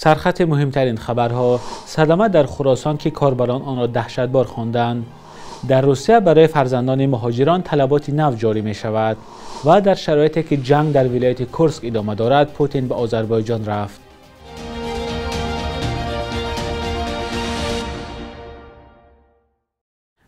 سرخط مهمترین خبرها: صدمه در خراسان که کاربران آن را دهشتبار خواندند. در روسیه برای فرزندان مهاجران طلبات نو جاری می شود و در شرایطی که جنگ در ولایت کورسک ادامه دارد، پوتین به آذربایجان رفت.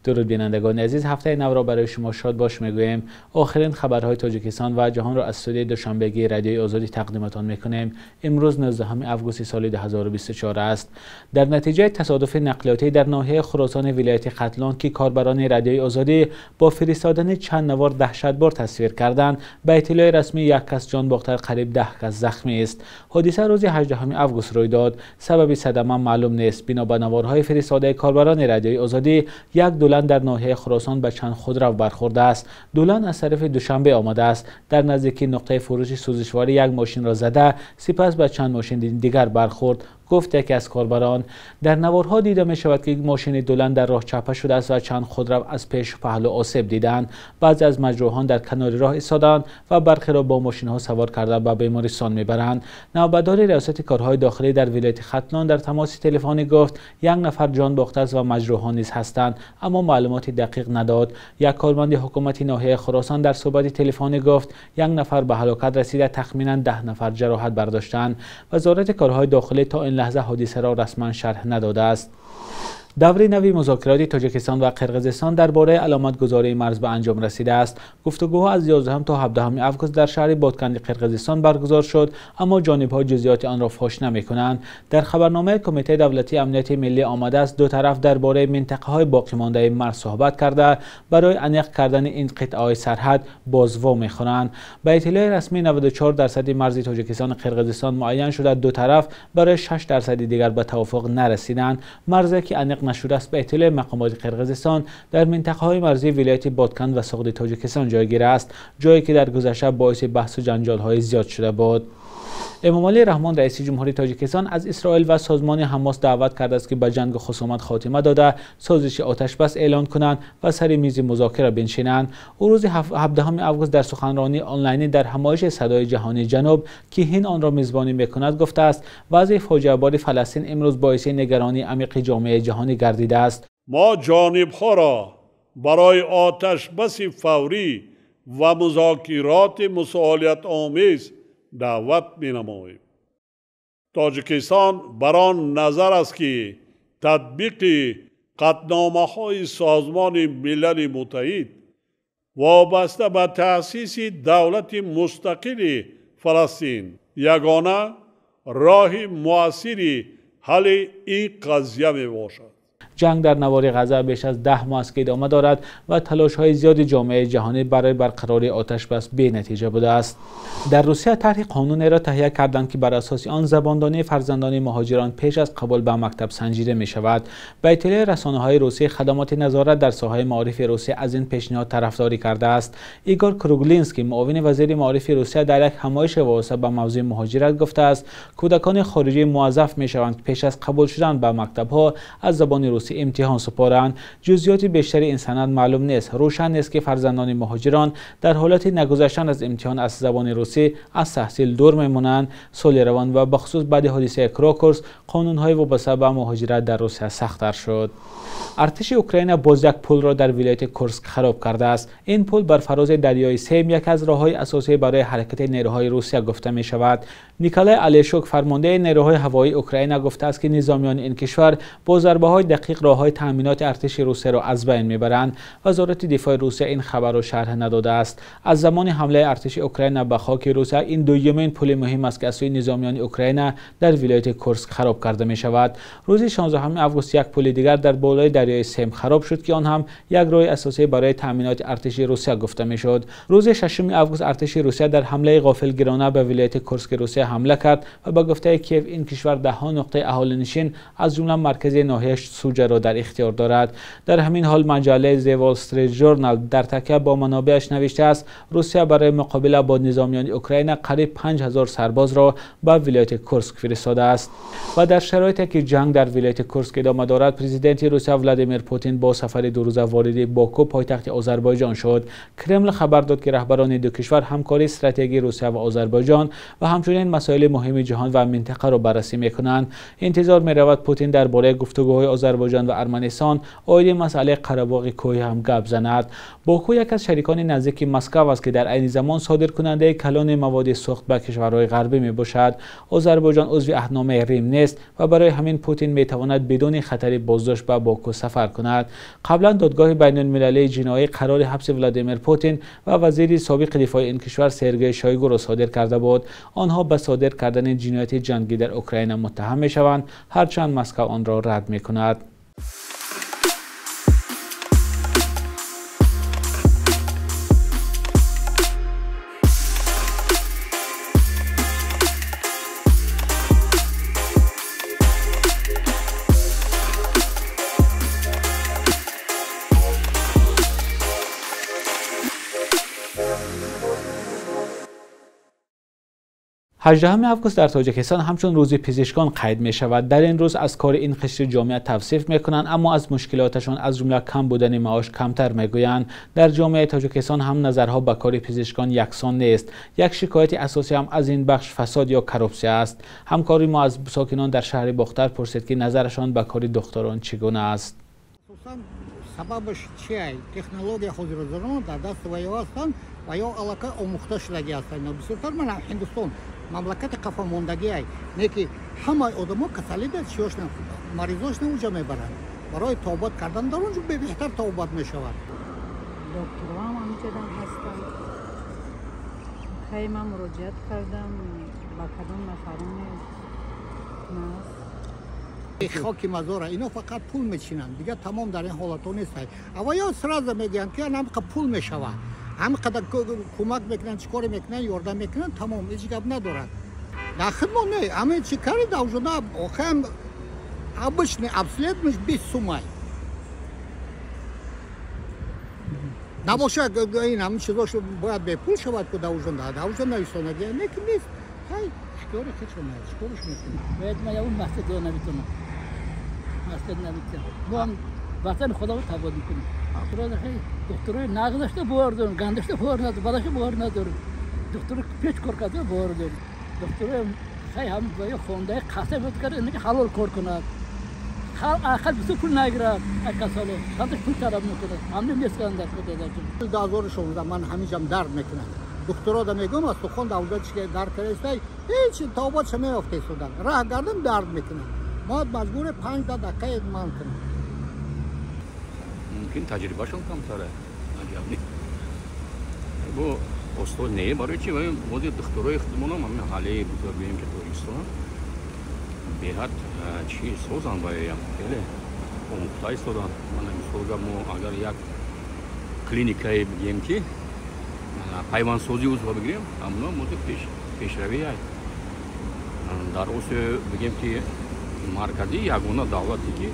درود بینندگان عزیز، هفته نو را برای شما شاد باش میگوییم. آخرین خبرهای تاجیکستان و جهان را از استودیوی دوشنبگی رادیوی آزادی تقدیمتان میکنیم. امروز 19 آگوست سال 2024 است. در نتیجه تصادف نقلیاتی در ناحیه خراسان ولایت ختلان که کاربران رادیوی آزادی با فرستادن چند نوار دهشتبار تصویر کردند، به اطلاع رسمی یک کس جان باخته، قریب 10 کس زخمی است. حادثه روز 18 آگوست روی داد. سبب صدمه معلوم نیست. بنا به نوارهای فرستاده کاربران رادیوی آزادی، یک دولن در ناحیه خراسان به چند خودرو برخورده است. دولن از طرف دوشنبه آمده است. در نزدیکی نقطه فروش سوزشواری یک ماشین را زده، سپس به چند ماشین دیگر برخورد، گفت یکی از کاربران. در نوارها دیده می شود که ماشین دولن در راه چپه شده است و چند خودرو از پیش و پهلو آسیب دیدند. بعضی از مجروحان در کنار راه ایستادند و برخی را با ماشین ها سوار کرده به بیمارستان میبرند. نوبتدار ریاست کارهای داخلی در ولایت ختلان در تماس تلفنی گفت یک نفر جان باخته است و مجروحان نیز هستند، اما معلومات دقیق نداد. یک کارمند حکومت ناحیه خراسان در صحبت تلفنی گفت یک نفر به هلاکت رسیده، تخمینا 10 نفر جراحت برداشتند. وزارت کارهای داخلی تا این لحظه حادثه را رسما شرح نداده است. دوره نوی مذاکرات تاجیکستان و قرقیزستان درباره علامتگذاری مرز به انجام رسیده است. گفتگوها از 11 تا 17 آگوست در شهر بادکند قرقیزستان برگزار شد، اما جانب‌ها جزئیات آن را فاش نمی‌کنند. در خبرنامه کمیته دولتی امنیت ملی آمده است دو طرف درباره منطقه‌های باقی مانده مرز صحبت کرده برای انیق کردن این قطعه‌های سرحد بازوا می‌خوانند. به اطلاع رسمی 94% مرز تاجیکستان و قرقیزستان معین شده، دو طرف برای 6% دیگر به توافق نرسیدند. مرزی که انیق نشده است به اطلاع مقامات قرقیزستان در منطقه‌های مرزی ولایت بادکند و ساغد تاجیکستان جایگیر است، جایی که در گذشته باعث بحث و جنجال‌های زیاد شده بود. امامعلی رحمان رئیس جمهوری تاجیکستان از اسرائیل و سازمان حماس دعوت کرده است که به جنگ و خصومت خاتمه داده، سازش آتش بس اعلان کنند و سر میز مذاکره بنشینند. او روز 17 آگوست در سخنرانی آنلاینی در همایش صدای جهانی جنوب که هند آن را میزبانی میکند گفته است وضع فاجعه بار فلسطین امروز باعث نگرانی عمیق جامعه جهانی گردیده است. ما جانب‌ها را برای آتش بس فوری و مذاکرات مسئولیت آمیز دعوت می‌نماییم. تاجیکستان بر آن نظر است که تطبیق قطعنامه‌های سازمان ملل متحد وابسته به تأسیس دولت مستقل فلسطین یگانه راه مؤثر حل این قضیه میباشد. جنگ در نوار غزه بیش از 10 ماه است که ادامه دارد و تلاش‌های زیادی جامعه جهانی برای برقراری آتش بس بی نتیجه بوده است. در روسیه طرح قانونی را تهیه کردند که بر اساس آن زباندانی فرزندان مهاجران پیش از قبول به مکتب سنجیده می شود. به اطلاع رسانه‌های روسی، خدمات نظارت در ساحه معارف روسیه از این پیشنهاد طرفداری کرده است. ایگور کروگلینسکی، معاون وزیر معارف روسیه، در یک همایش وابسته به موضوع مهاجرت گفته است کودکان خارجی موظف می شوند که پیش از قبول شدن به مکتب‌ها از زبان روسی امتحان سپارند. جزئیات بیشتری این سند معلوم نیست. روشن نیست که فرزندان مهاجران در حالت نگذشتن از امتحان از زبان روسی از تحصیل دور میمونند. سال روان و بخصوص بعد حادثه کراکورس قانون‌های وابسته به مهاجرت در روسیه سخت‌تر شد. ارتش اوکراین باز یک پل را در ولایت کورسک خراب کرده است. این پل بر فراز دریای سیم یک از راه‌های اساسی برای حرکت نیروهای روسیه گفته می شود. نیکولای الیشوک، فرمانده نیروهای هوایی اوکراین، گفته است که نظامیان این کشور با ضربه‌های دقیق راه‌های تأمینات ارتش روسیه را از بین میبرند. وزارت دفاع روسیه این خبر را شرح نداده است. از زمان حمله ارتش اوکراین به خاک روسیه این دومین پل مهم است که از سوی نظامیان اوکراین در ولایت کورسک خراب کرده می شود. روز 16 آگوست یک پل دیگر در بالای دریای سیم خراب شد که آن هم یک راه اساسی برای تأمینات ارتش روسیه گفته می شد. روز 6 آگوست ارتش روسیه در حمله غافلگیرانه به ولایت کورسک روسیه حمله کرد و به گفته کیف این کشور 10 نقطه اهالینشین از جمله مرکز ناحیه سوجه فاجعه را در اختیار دارد. در همین حال مجله The Wall Street Journal در تکیه با منابعش نوشته است روسیه برای مقابله با نظامیان اوکراین قریب 5000 سرباز را به ولایت کورسک فرستاده است. و در شرایطی که جنگ در ولایت کورسک ادامه دارد، پرزیدنت روسیه ولادیمیر پوتین با سفر 2 روزه وارد باکو پایتخت آذربایجان شد. کرمل خبر داد که رهبران دو کشور همکاری استراتژیک روسیه و آذربایجان و همچنین مسائل مهم جهان و منطقه را بررسی می‌کنند. انتظار می‌رود پوتین درباره گفتگوهای آذربایجان و ارمنستان عاید مسئله قره‌باغ کوهی هم گپ زند. باکو یک از شریکان نزدیک مسکو است که در عین زمان صادرکننده کلان مواد سوخت به کشورهای غربی میباشد. آذربایجان عضو عهدنامه ریم نیست و برای همین پوتین میتواند بدون خطر بازداشت به باکو سفر کند. قبلا دادگاه بین المللی جنایی قرار حبس ولادیمیر پوتین و وزیر سابق دفاع این کشور سرگئی شویگو را صادر کرده بود. آنها به صادر کردن جنایت جنگی در اوکراین متهم میشوند، هرچند مسکو آن را رد میکند. هجدهم آگوست در تاجیکستان همچون روز پزشکان قید می شود. در این روز از کار این قشر جامعه توصیف می کنند، اما از مشکلاتشان از جمله کم بودن معاش کمتر می گویند. در جامعه تاجیکستان هم نظرها به کار پزشکان یکسان نیست. یک شکایت اساسی هم از این بخش فساد یا کروپسی است. همکاری ما از ساکنان در شهر باختر پرسید که نظرشان به کار دکتران چگونه است. سببش چیه؟ تکنولوژی حاضر در دست ویو هستند و یا علاقه آموخته شدگی هستند. بسیارتر من هندوستان مملکت قفا موندگی است، نه که همه آدما کسلی دست شیوشن مریضاش اونجا میبرند. برای توبت کردن در اونجا بهتر توبت میشود. دکترها هم همچنان هستند. خیلی من مراجعت کردم با کدام نفران نیست. خاک مزاره اینا فقط پول میچینند، دیگه تمام در این حالت نیست. اما یا سراز میگن که هم پول میشود، هم قدر کمک میکنن، چیکار میکنن، یاردم میکنن، تمام هیچ گپ ندارد. در خدمت نه، همه چی کاری دوجنا آخر обычный обслед میشه 20 сумай. نباشه این همه چیزاش باید به پول شود که دوجنا ایستانگی نیست. های چیکار کنه؟ چیکارش میکنه؟ باید ما اون مسجد رو نمیتونم. مسجد نمیتونم. ما هم وطن خدا رو تباد میکنیم. افراد خیلی دکترای نقدشته بردن، گندشته بردن، بعدش بردن ندارن. دکتر پیچ کار کرده بردن. دکتر خیلی هم باید خونده قصه بود کرد اینکه حلال کار کند. آخر بیشتر پول نگیرد. اکثر شانش پول طلب میکنه. همین میسکند دست بده. 2016 من همیشه درد میکنم. دکترها دا میگم از تو خون دولت که درد کرده هیچ توبت نمیافته سودن. راه گردم درد میکنم. ما مجبور 5 دقیقه ادمان کنیم. ممکن تجربهشون کمتره. عجب نیست. با استاد نه برای چی؟ ولی مودی دکترای اختمون هم همین حالی بزرگ بیم که توریستان بیاد چی سوزن بایم. بله. اون استادان من میگم اگر یک کلینیکای بگیم که حیوان سوزی عضو بگیریم همونا مورد پیشروی است. در اوس بگیم که مرکزی یگانه دولتی که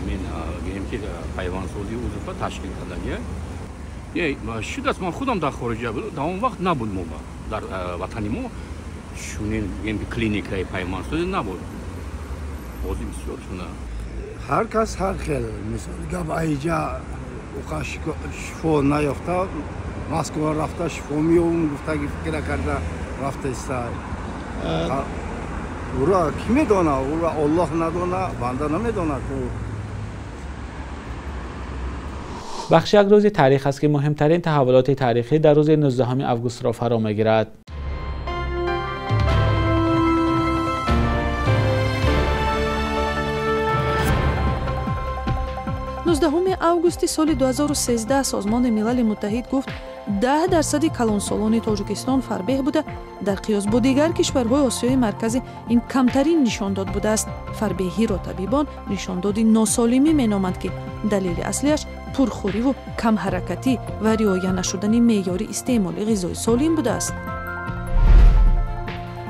همین بگیم که حیوان سوزی عضو تشکیل کرده یه شد است. من خودم در خارج بود در اون وقت نبود ما در وطن ما شونین بگیم که کلینیکای حیوان سوزی نبود. بازی بسیار شونه. هر کس هر خیل مثلا گب ایجا شفا نیافته مسکو رفته شفا میون گفته که فکر کرده رفته است. او را کی میدونه؟ او را الله ندونه، بنده نمیدونه. بخش یک روز تاریخ است که مهمترین تحولات تاریخی در روز 19 آگوست را فرا میگیرد. 19 августи соли 2013 созмони милали муттаҳид гуфт 10% калонсолони тоҷикистон фарбеҳ буда дар қиёс бо дигар кишварҳои осиёи марказӣ ин камтарин нишондод будааст. фарбеҳиро табибон нишондоди носолимӣ меноманд ки далели аслиаш пурхӯриву камҳаракатӣ ва риоя нашудани меъёри истеъмоли ғизои солим будааст.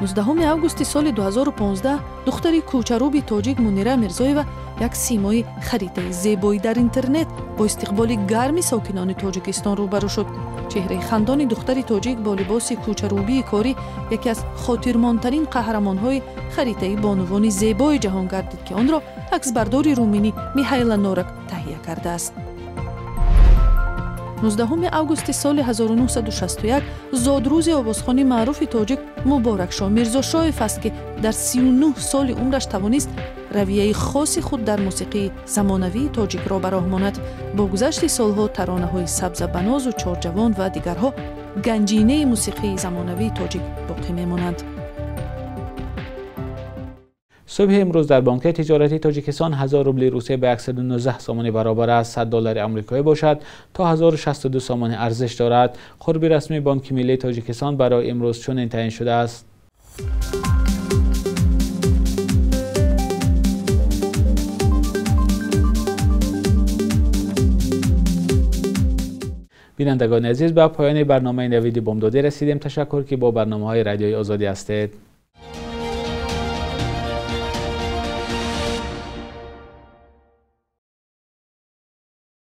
19 августи соли 2015 духтари кӯчарӯби тоҷик Мунира Мирзоева як симои харитаи зебоӣ дар интернет бо истиқболи гарми сокинони Тоҷикистон рӯбарӯ шуд. чеҳраи хандони духтари тоҷик бо либоси кӯчарӯбии корӣ яке аз хотирмонтарин қаҳрамонҳои харитаи бонувони зебои ҷаҳон гардид ки онро аксбардори руминӣ Михайла Норак таҳия кардааст. 19 августи соли 1961 зодрӯзи овозхони маъруфи тоҷик Муборакшоҳ Мирзошоев аст ки дар 39 соли умраш тавонист равияи хоси худ дар мусиқии замонавии тоҷикро ба роҳ монад. бо гузашти солҳо таронаҳои Сабзабанозу Чорҷавон ва дигарҳо ганҷинаи мусиқии замонавии тоҷик боқӣ мемонанд. صبح امروز در بانک تجارتی تاجیکستان 1000 روبل روسیه به 119 سامان برابر از 100 دلار آمریکایی باشد تا 1062 سامان ارزش دارد. قربی رسمی بانک ملی تاجیکستان برای امروز چنین تعیین شده است. بینندگان عزیز، به پایان برنامه نوید بامدادی رسیدیم. تشکر که با برنامه‌های رادیوی آزادی هستید.